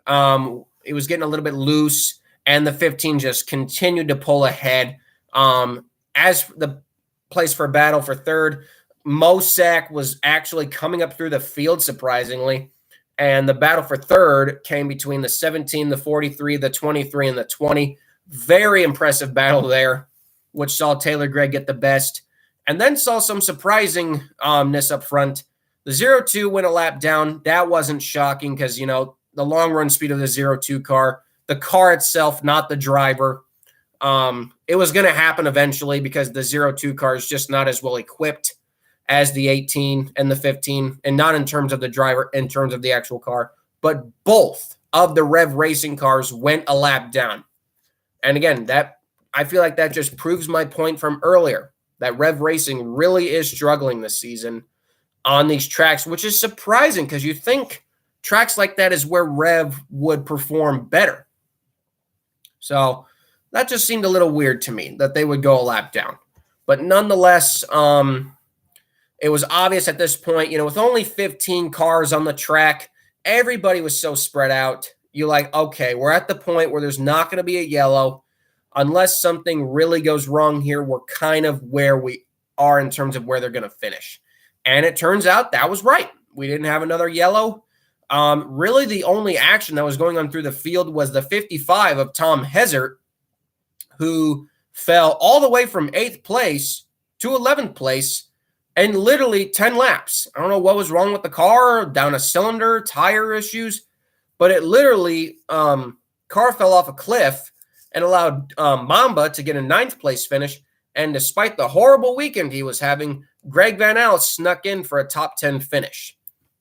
It was getting a little bit loose, and the 15 just continued to pull ahead. As the place for battle for third, Mosack was actually coming up through the field, surprisingly. And the battle for third came between the 17, the 43, the 23, and the 20. Very impressive battle there, which saw Taylor Gregg get the best. And then saw some surprisingness up front. The 0-2 went a lap down. That wasn't shocking because, the long run speed of the 0-2 car, the car itself, not the driver. It was going to happen eventually because the 0-2 car is just not as well equipped as the 18 and the 15, and not in terms of the driver, in terms of the actual car, but both of the Rev Racing cars went a lap down. And again, I feel like that just proves my point from earlier, that Rev Racing really is struggling this season on these tracks, which is surprising because you think tracks like that is where Rev would perform better. So that just seemed a little weird to me that they would go a lap down. But nonetheless, it was obvious at this point, with only 15 cars on the track, everybody was so spread out. You're like, okay, we're at the point where there's not going to be a yellow. Unless something really goes wrong here, we're kind of where we are in terms of where they're going to finish. And it turns out that was right. We didn't have another yellow. Really, the only action that was going on through the field was the 55 of Tom Hezert, who fell all the way from 8th place to 11th place in literally 10 laps. I don't know what was wrong with the car, down a cylinder, tire issues, but it literally, car fell off a cliff and allowed MAMBA to get a 9th place finish. And despite the horrible weekend he was having, Greg Van Alst snuck in for a top 10 finish.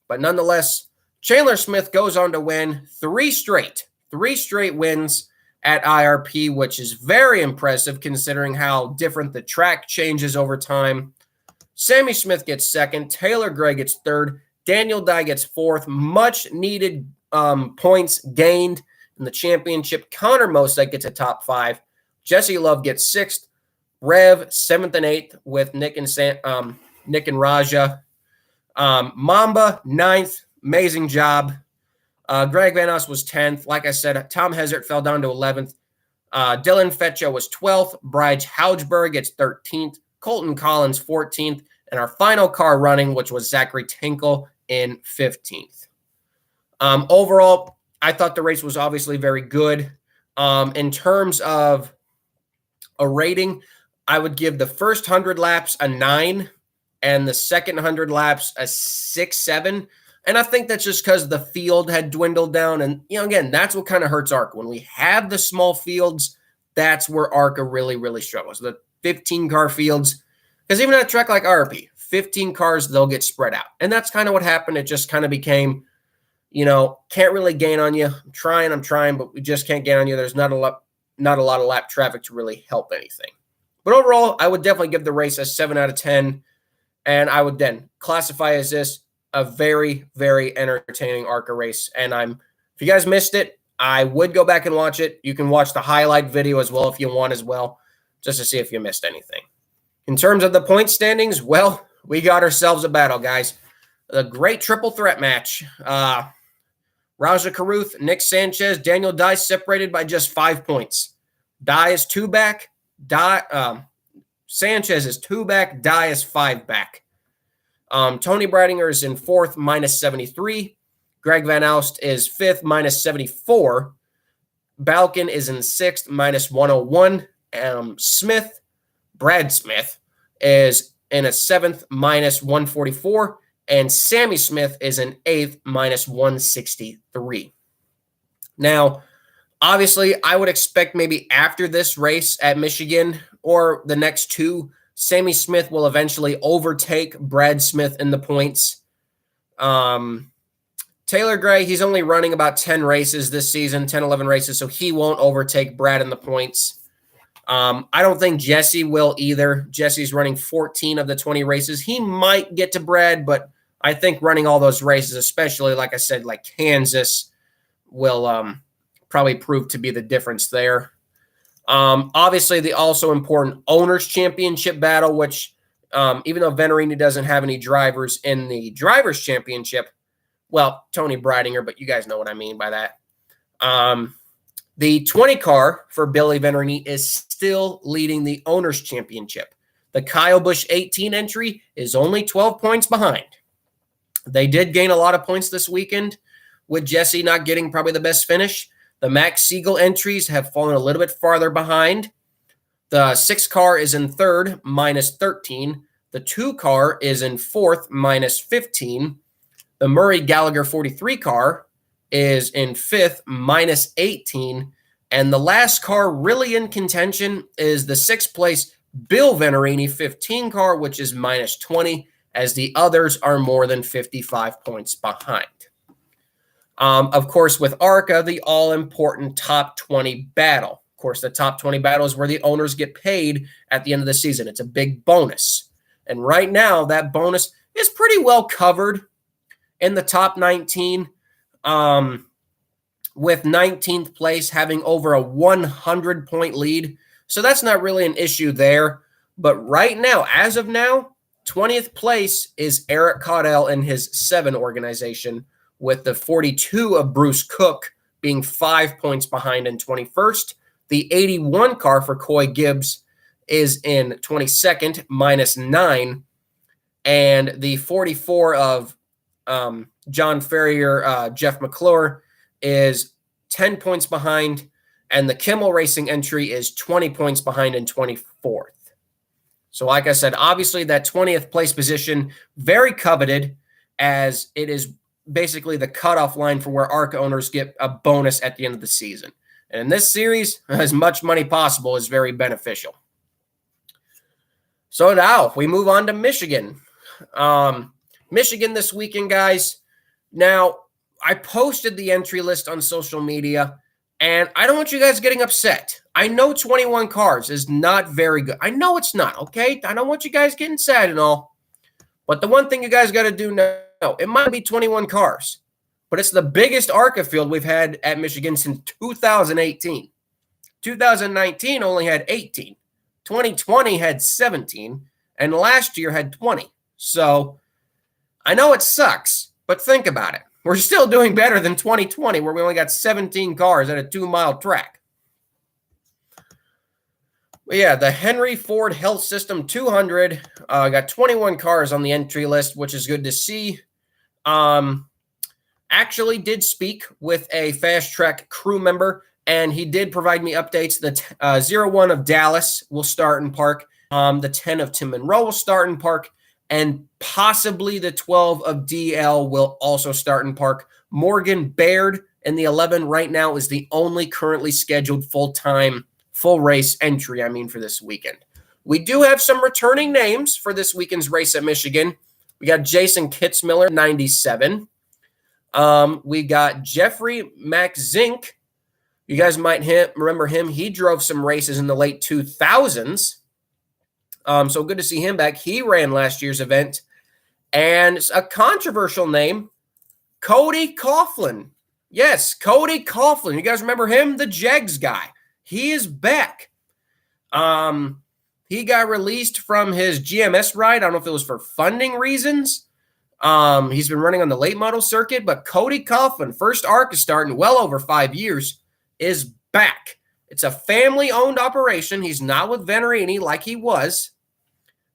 But nonetheless, Chandler Smith goes on to win three straight wins at IRP, which is very impressive considering how different the track changes over time. Sammy Smith gets second. Taylor Gregg gets third. Daniel Dye gets fourth. Much needed points gained in the championship. Connor Mosack gets a top 5. Jesse Love gets sixth. Rev 7th and 8th with Nick and Raja. MAMBA 9th. Amazing job. Greg Van Alst was 10th. Like I said, Tom Hezert fell down to 11th. Dylan Fetcha was 12th. Bryce Hausberg gets 13th. Colton Collins 14th. And our final car running, which was Zachary Tinkle, in 15th. Overall, I thought the race was obviously very good. In terms of a rating, I would give the first 100 laps a 9 and the second 100 laps a 6-7. And I think that's just because the field had dwindled down. And, again, that's what kind of hurts ARCA. When we have the small fields, that's where ARCA really, really struggles. The 15-car fields, because even at a track like IRP, 15 cars, they'll get spread out. And that's kind of what happened. It just kind of became, can't really gain on you. I'm trying, but we just can't gain on you. There's not a lot of lap traffic to really help anything. But overall, I would definitely give the race a 7 out of 10. And I would then classify as this a very, very entertaining ARCA race. And if you guys missed it, I would go back and watch it. You can watch the highlight video as well if you want as well, just to see if you missed anything. In terms of the point standings, well, we got ourselves a battle, guys. A great triple threat match. Raja Caruth, Nick Sanchez, Daniel Dye separated by just 5 points. Dye is 2 back. Sanchez is 2 back. Dye is 5 back. Tony Breidinger is in 4th, minus 73. Greg Van Alst is 5th, minus 74. Balkin is in 6th, minus 101. Brad Smith, is in a 7th, minus 144. And Sammy Smith is in 8th, minus 163. Now, obviously, I would expect maybe after this race at Michigan or the next two, Sammy Smith will eventually overtake Brad Smith in the points. Taylor Gray, he's only running about 10 races this season, 10, 11 races, so he won't overtake Brad in the points. I don't think Jesse will either. Jesse's running 14 of the 20 races. He might get to Brad, but I think running all those races, especially, like I said, like Kansas, will probably prove to be the difference there. Obviously, the also important Owners' Championship battle, which even though Venturini doesn't have any drivers in the Drivers' Championship. Well, Tony Breidinger, but you guys know what I mean by that. The 20 car for Billy Venturini is still leading the Owners' Championship. The Kyle Busch 18 entry is only 12 points behind. They did gain a lot of points this weekend, with Jesse not getting probably the best finish. The Max Siegel entries have fallen a little bit farther behind. The 6 car is in third, minus 13. The 2 car is in fourth, minus 15. The Murray Gallagher 43 car is in fifth, minus 18. And the last car really in contention is the 6th place Bill Venturini 15 car, which is minus 20, as the others are more than 55 points behind. Of course, with ARCA, the all-important top 20 battle. Of course, the top 20 battle is where the owners get paid at the end of the season. It's a big bonus. And right now, that bonus is pretty well covered in the top 19, with 19th place having over a 100-point lead. So that's not really an issue there. But right now, as of now, 20th place is Eric Caudell and his 7 organization, with the 42 of Bruce Cook being 5 points behind in 21st. The 81 car for Coy Gibbs is in 22nd, minus 9. And the 44 of John Ferrier, Jeff McClure, is 10 points behind. And the Kimmel Racing entry is 20 points behind in 24th. So like I said, obviously that 20th place position, very coveted, as it is basically the cutoff line for where ARCA owners get a bonus at the end of the season. And in this series, as much money possible is very beneficial. So now we move on to Michigan. Michigan this weekend, guys. Now, I posted the entry list on social media, and I don't want you guys getting upset. I know 21 cars is not very good. I know it's not, okay? I don't want you guys getting sad and all. But the one thing you guys got to do now, it might be 21 cars, but it's the biggest ARCA field we've had at Michigan since 2018. 2019 only had 18. 2020 had 17, and last year had 20. So I know it sucks, but think about it. We're still doing better than 2020, where we only got 17 cars at a 2-mile track. But yeah, the Henry Ford Health System 200 got 21 cars on the entry list, which is good to see. Actually did speak with a Fast Track crew member, and he did provide me updates. The 01 of Dallas will start in park. The 10 of Tim Monroe will start in park, and possibly the 12 of DL will also start in park. Morgan Baird in the 11 right now is the only currently scheduled full race entry, for this weekend. We do have some returning names for this weekend's race at Michigan. We got Jason Kitzmiller, 97. We got Jeffrey Mack-Zink. You guys might remember him. He drove some races in the late 2000s. So good to see him back. He ran last year's event. And a controversial name, Cody Coughlin. Yes, Cody Coughlin. You guys remember him? The Jegs guy. He is back. He got released from his GMS ride. I don't know if it was for funding reasons. He's been running on the late model circuit, but Cody Coughlin, first ARCA start in well over 5 years, is back. It's a family-owned operation. He's not with Venturini like he was,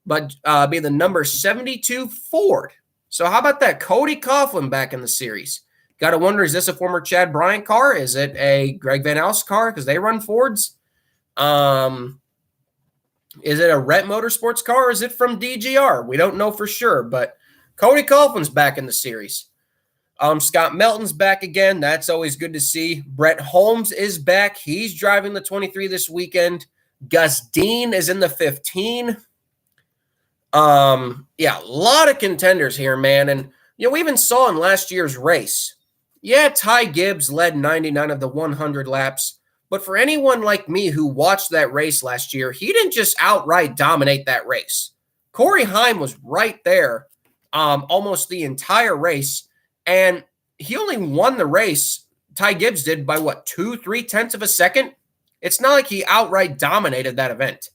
but be the number 72 Ford. So how about that? Cody Coughlin back in the series. Got to wonder, is this a former Chad Bryant car? Is it a Greg Van Alst car? Because they run Fords. Is it a Rhett Motorsports car, or is it from DGR? We don't know for sure, but Cody Coughlin's back in the series. Scott Melton's back again. That's always good to see. Brett Holmes is back. He's driving the 23 this weekend. Gus Dean is in the 15. Yeah, a lot of contenders here, man. And, we even saw in last year's race. Yeah, Ty Gibbs led 99 of the 100 laps. But for anyone like me who watched that race last year, he didn't just outright dominate that race. Corey Heim was right there almost the entire race. And he only won the race, Ty Gibbs did, by 2-3 tenths of a second? It's not like he outright dominated that event.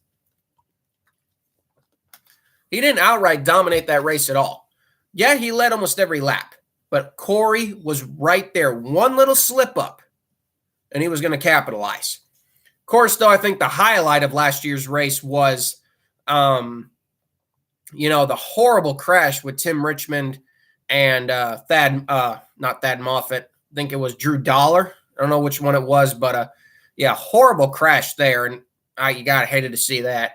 He didn't outright dominate that race at all. Yeah, he led almost every lap, but Corey was right there. One little slip up, and he was going to capitalize. Of course, though, I think the highlight of last year's race was, the horrible crash with Tim Richmond and not Thad Moffitt. I think it was Drew Dollar. I don't know which one it was, but horrible crash there, and you got to hated to see that.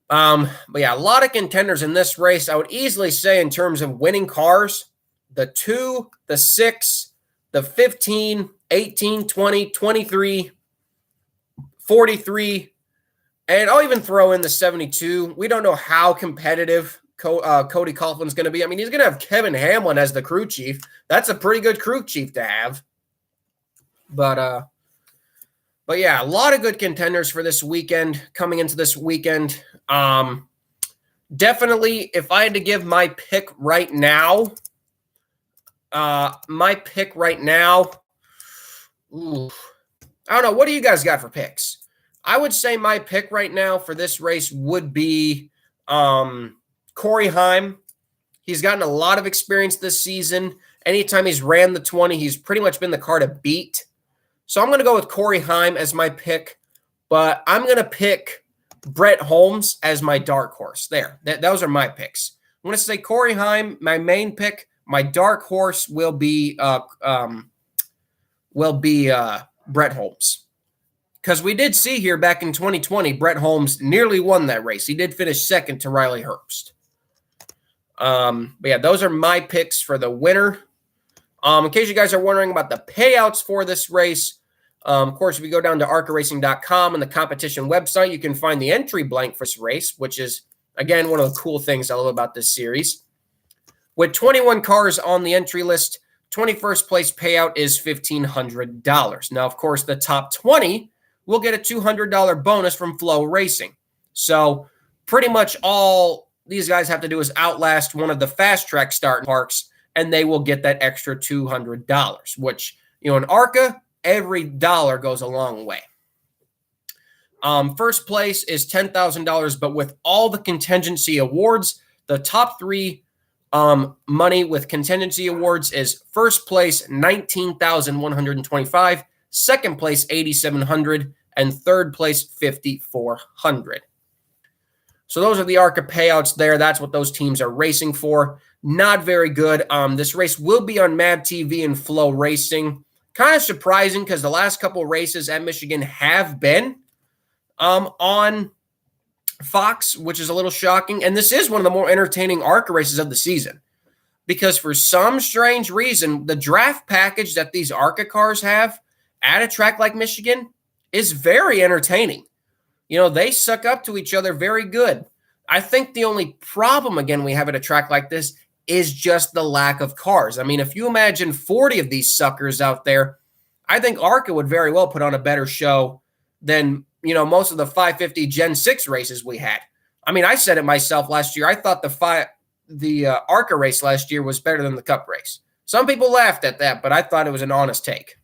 But yeah, a lot of contenders in this race. I would easily say in terms of winning cars, the 2, the 6, the 15, 18, 20, 23, 43, and I'll even throw in the 72. We don't know how competitive Cody Coughlin's going to be. I mean, he's going to have Kevin Hamlin as the crew chief. That's a pretty good crew chief to have. But yeah, a lot of good contenders for this weekend, coming into this weekend. Definitely, if I had to give my pick right now, I don't know. What do you guys got for picks? I would say my pick right now for this race would be Corey Heim. He's gotten a lot of experience this season. Anytime he's ran the 20, he's pretty much been the car to beat. So I'm going to go with Corey Heim as my pick, but I'm going to pick Brett Holmes as my dark horse. There, those are my picks. I'm going to say Corey Heim, my main pick. My dark horse will be Brett Holmes, because we did see here back in 2020, Brett Holmes nearly won that race. He did finish second to Riley Herbst. But yeah, those are my picks for the winner. In case you guys are wondering about the payouts for this race, of course, if you go down to arcaracing.com and the competition website, you can find the entry blank for this race, which is, again, one of the cool things I love about this series. With 21 cars on the entry list, 21st place payout is $1,500. Now, of course, the top 20 will get a $200 bonus from Flow Racing. So pretty much all these guys have to do is outlast one of the fast track start parks, and they will get that extra $200, which, in ARCA, every dollar goes a long way. First place is $10,000, but with all the contingency awards, the top 3 money with contingency awards is first place $19,125, second place $8,700, and third place $5,400. So those are the ARCA payouts there. That's what those teams are racing for. Not very good. This race will be on MAB TV and Flow Racing. Kind of surprising because the last couple of races at Michigan have been on Fox, which is a little shocking. And this is one of the more entertaining ARCA races of the season, because for some strange reason, the draft package that these ARCA cars have at a track like Michigan is very entertaining. They suck up to each other very good. I think the only problem, again, we have at a track like this is just the lack of cars. I mean, if you imagine 40 of these suckers out there, I think ARCA would very well put on a better show than, most of the 550 Gen 6 races we had. I mean, I said it myself last year. I thought the ARCA race last year was better than the Cup race. Some people laughed at that, but I thought it was an honest take.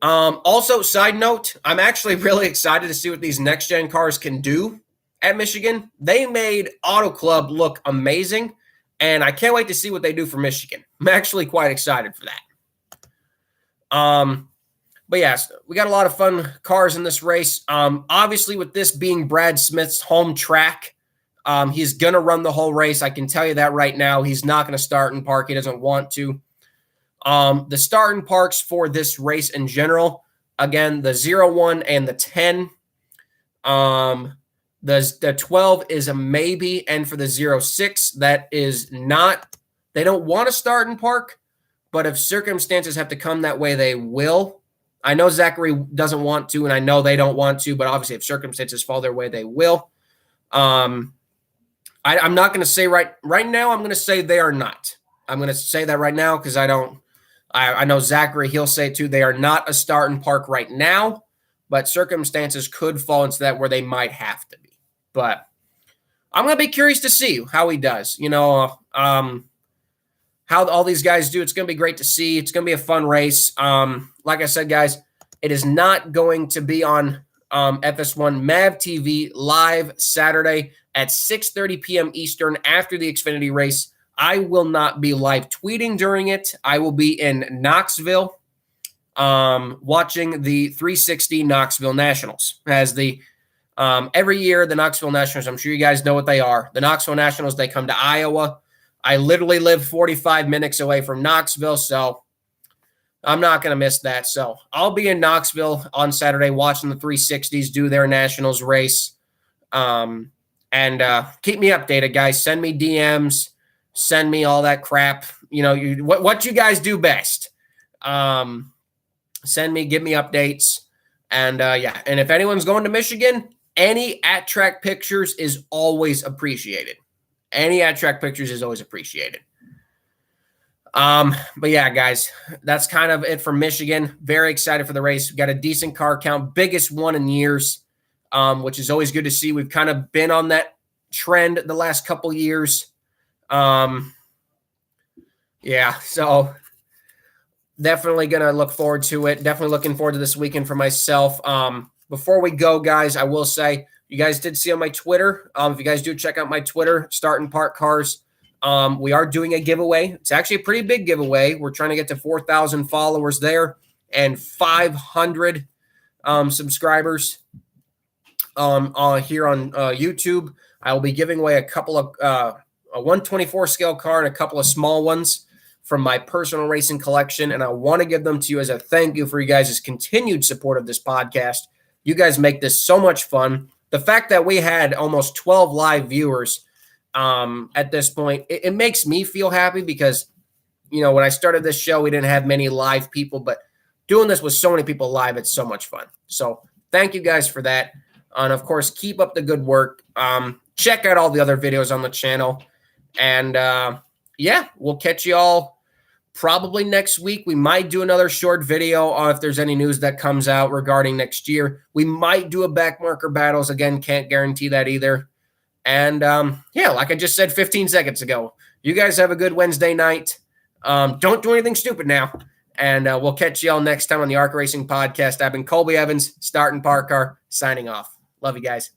Also, side note, I'm actually really excited to see what these next-gen cars can do at Michigan. They made Auto Club look amazing, and I can't wait to see what they do for Michigan. I'm actually quite excited for that. But yes, we got a lot of fun cars in this race. Obviously, with this being Brad Smith's home track, he's going to run the whole race. I can tell you that right now. He's not going to start in park. He doesn't want to. The starting parks for this race in general, again, the 0-1 and the 10. The 12 is a maybe, and for the 0-6, that is not. They don't want to start in park, but if circumstances have to come that way, they will. I know Zachary doesn't want to, and I know they don't want to, but obviously if circumstances fall their way, they will. I'm not going to say right now, I'm going to say they are not. I'm going to say that right now because I know Zachary, he'll say too, they are not a start in park right now, but circumstances could fall into that where they might have to be. But I'm going to be curious to see how he does, how all these guys do. It's going to be great to see. It's going to be a fun race. Like I said, guys, it is not going to be on FS1 MAV TV live Saturday at 6:30 p.m. Eastern after the Xfinity race. I will not be live tweeting during it. I will be in Knoxville watching the 360 Knoxville Nationals. As the every year, the Knoxville Nationals, I'm sure you guys know what they are. The Knoxville Nationals, they come to Iowa. I literally live 45 minutes away from Knoxville, so I'm not going to miss that. So I'll be in Knoxville on Saturday watching the 360s do their Nationals race. And keep me updated, guys. Send me DMs. Send me all that crap. You know, what you guys do best. Give me updates. And and if anyone's going to Michigan, any at-track pictures is always appreciated. Any at-track pictures is always appreciated. But yeah, guys, that's kind of it for Michigan. Very excited for the race. We've got a decent car count, biggest one in years, which is always good to see. We've kind of been on that trend the last couple years. So definitely going to look forward to it. Definitely looking forward to this weekend for myself. Before we go, guys, I will say, you guys did see on my Twitter. If you guys do check out my Twitter, Start and Park Cars, we are doing a giveaway. It's actually a pretty big giveaway. We're trying to get to 4,000 followers there and 500 subscribers here on YouTube. I will be giving away a couple of a 124 scale car and a couple of small ones from my personal racing collection, and I want to give them to you as a thank you for you guys' continued support of this podcast. You guys make this so much fun. The fact that we had almost 12 live viewers at this point, it makes me feel happy because, you know, when I started this show, we didn't have many live people, but doing this with so many people live, it's so much fun. So thank you guys for that. And of course, keep up the good work. Check out all the other videos on the channel. And we'll catch you all probably next week. We might do another short video if there's any news that comes out regarding next year. We might do a backmarker battles. Again, can't guarantee that either. And like I just said 15 seconds ago, you guys have a good Wednesday night. Don't do anything stupid now. And we'll catch you all next time on the ARCA Racing Podcast. I've been Colby Evans, Start and Park Car, signing off. Love you guys.